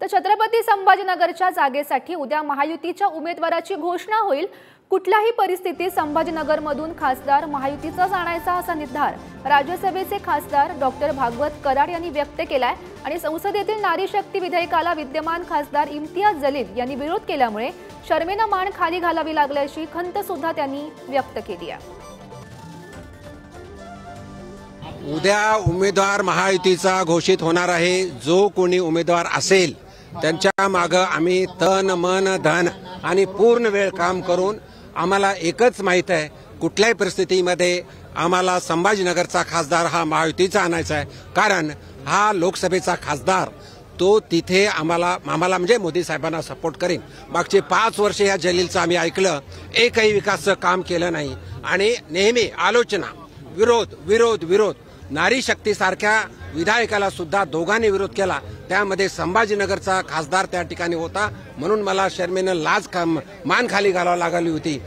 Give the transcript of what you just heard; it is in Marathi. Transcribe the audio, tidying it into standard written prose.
तर छत्रपती संभाजीनगरच्या जागेसाठी उद्या महायुतीच्या उमेदवाराची घोषणा होईल। कुठल्याही परिस्थितीत संभाजीनगरमधून खासदार महायुतीचाच आणायचा असा निर्धार राज्यसभेचे खासदार डॉक्टर भागवत कराड यांनी व्यक्त केलाय आणि संसदेतील नारी शक्ती विधेयकाला विद्यमान खासदार इम्तियाज जलील यांनी विरोध केल्यामुळे शर्मेनं मान खाली घालावी लागल्याची खंत सुद्धा त्यांनी व्यक्त केली आहे। उद्या उमेदवार महायुतीचा घोषित होणार आहे। जो कोणी उमेदवार असेल त्यांच्या मागे आम्ही तन मन धन आणि पूर्ण वेळ काम करून आम्हाला एकच माहित आहे, कुठल्याही परिस्थितीमध्ये आम्हाला संभाजीनगरचा खासदार हा महायुतीचा आणायचा आहे। कारण हा लोकसभेचा खासदार तो तिथे आम्हाला म्हणजे मोदी साहेबांना सपोर्ट करेन। मागचे 5 वर्ष या जलीलचं आम्ही ऐकलं, एकही विकासाचं काम केलं नाही आणि नेहमी आलोचना, विरोध विरोध विरोध। नारी शक्ती सारख्या विधायकाला सुद्धा दोघांनी विरोध केला, त्यामध्ये संभाजीनगरचा खासदार त्या ठिकाणी होता, म्हणून मला शर्मेनं मान खाली घालावी लागली होती।